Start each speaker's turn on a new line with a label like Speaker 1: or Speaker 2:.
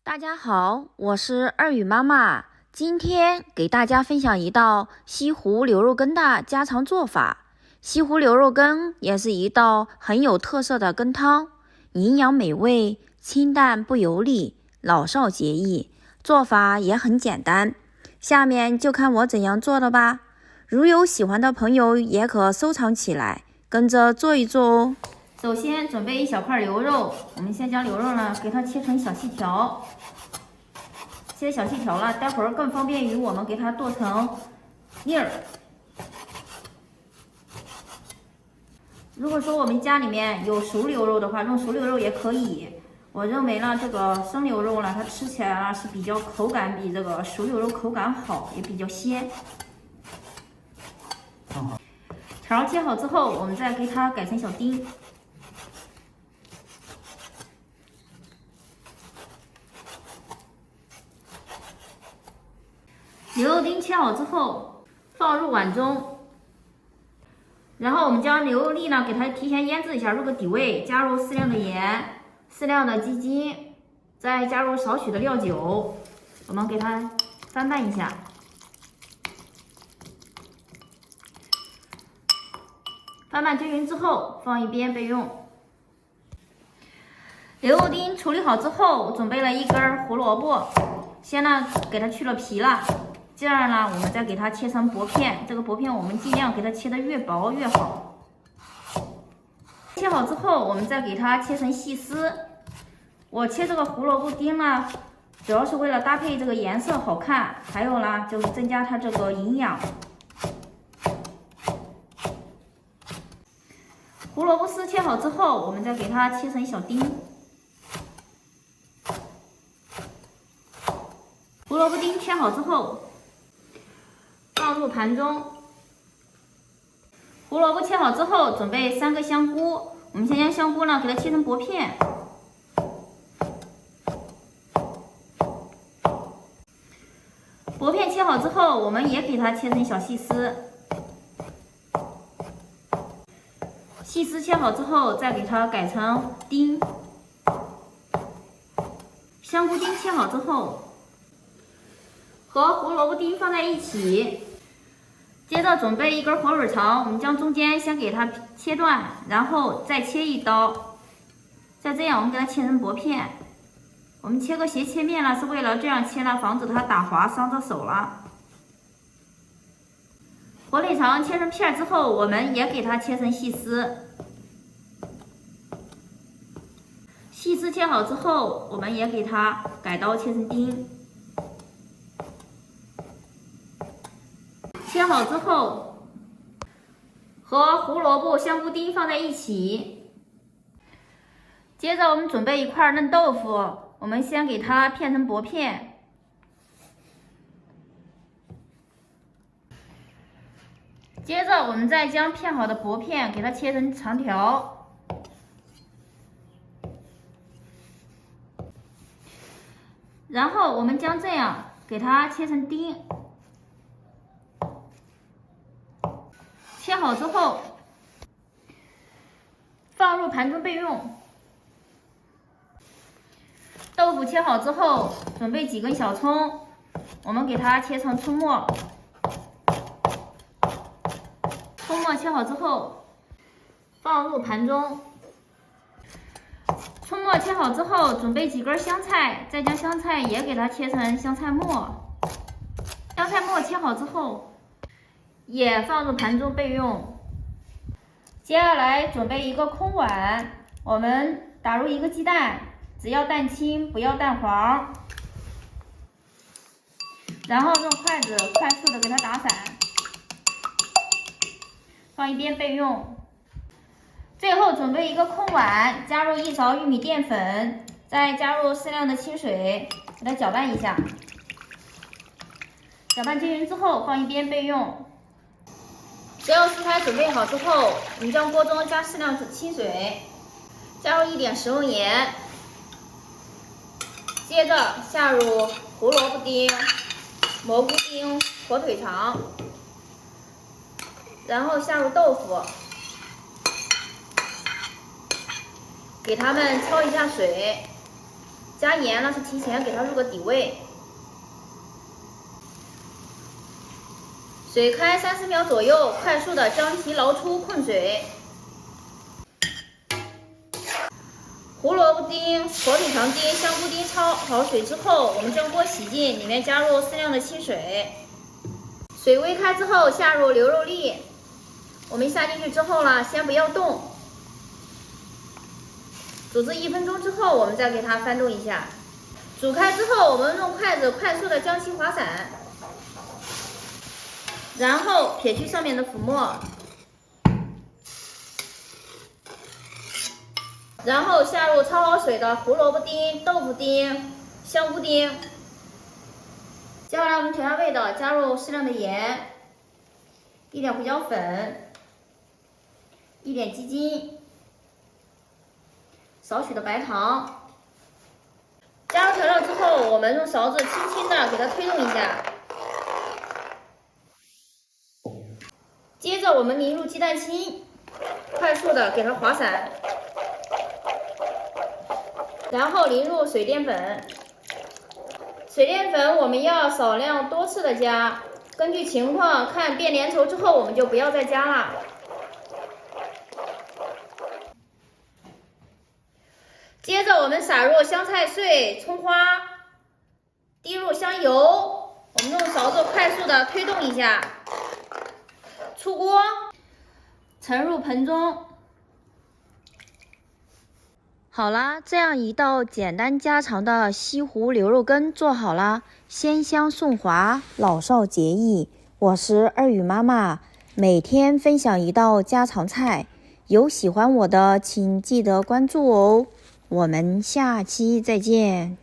Speaker 1: 大家好，我是二语妈妈，今天给大家分享一道西湖牛肉羹的家常做法。西湖牛肉羹也是一道很有特色的羹汤，营养美味，清淡不油腻，老少皆宜，做法也很简单。下面就看我怎样做的吧。如有喜欢的朋友，也可收藏起来，跟着做一做哦。首先准备一小块牛肉，我们先将牛肉呢给它切成小细条，切小细条了，待会儿更方便于我们给它剁成粒儿。如果说我们家里面有熟牛肉的话，用熟牛肉也可以。我认为呢，这个生牛肉呢，它吃起来呢是比较口感比这个熟牛肉口感好，也比较鲜。条切好之后，我们再给它改成小丁。牛肉丁切好之后，放入碗中，然后我们将牛肉粒呢给它提前腌制一下，入个底味，加入适量的盐、适量的鸡精，再加入少许的料酒，我们给它翻拌一下。翻拌均匀之后，放一边备用。牛肉丁处理好之后，准备了一根胡萝卜，先呢给它去了皮了。这样呢，我们再给它切成薄片。这个薄片我们尽量给它切得越薄越好。切好之后，我们再给它切成细丝。我切这个胡萝卜丁呢，主要是为了搭配这个颜色好看，还有呢就是增加它这个营养。胡萝卜丝切好之后，我们再给它切成小丁。胡萝卜丁切好之后，放入盘中。胡萝卜切好之后，准备3个香菇。我们先将香菇呢给它切成薄片。薄片切好之后，我们也给它切成小细丝。细丝切好之后，再给它改成丁。香菇丁切好之后，和胡萝卜丁放在一起。接着准备一根火腿肠，我们将中间先给它切断，然后再切一刀，再这样我们给它切成薄片。我们切个斜切面呢，是为了这样切呢，防止它打滑伤着手了。火腿肠切成片之后，我们也给它切成细丝。细丝切好之后，我们也给它改刀切成丁。切好之后，和胡萝卜、香菇丁放在一起。接着我们准备一块嫩豆腐，我们先给它片成薄片。接着我们再将片好的薄片给它切成长条。然后我们将这样给它切成丁。切好之后，放入盘中备用。豆腐切好之后，准备几根小葱，我们给它切成葱末。葱末切好之后，放入盘中。葱末切好之后，准备几根香菜，再将香菜也给它切成香菜末。香菜末切好之后，也放入盘中备用。接下来准备一个空碗，我们打入1个鸡蛋，只要蛋清，不要蛋黄。然后用筷子快速的给它打散，放一边备用。最后准备一个空碗，加入1勺玉米淀粉，再加入适量的清水，给它搅拌一下。搅拌均匀之后，放一边备用。所有食材准备好之后，我们将锅中加适量清水，加入1点食用盐，接着下入胡萝卜丁、蘑菇丁、火腿肠，然后下入豆腐，给它们焯一下水，加盐呢是提前给它入个底味。水开30秒左右，快速的将其捞出控水。胡萝卜丁、火腿肠丁、香菇丁焯好水之后，我们将锅洗净，里面加入适量的清水。水微开之后，下入牛肉粒。我们下进去之后呢，先不要动，煮至1分钟之后，我们再给它翻动一下。煮开之后，我们用筷子快速的将其划散。然后撇去上面的浮沫，然后下入焯好水的胡萝卜丁、豆腐丁、香菇丁，接下来我们调味的加入适量的盐，一点胡椒粉，一点鸡精，少许的白糖。加入调料之后，我们用勺子轻轻的给它推动一下。接着我们淋入鸡蛋清，快速的给它划散，然后淋入水淀粉。水淀粉我们要少量多次的加，根据情况看变粘稠之后我们就不要再加了。接着我们撒入香菜碎、葱花，滴入香油，我们用勺子快速的推动一下。出锅，盛入盆中。好啦，这样一道简单家常的西湖牛肉羹做好啦，鲜香顺滑，老少皆宜。我是二语妈妈，每天分享一道家常菜，有喜欢我的请记得关注哦。我们下期再见。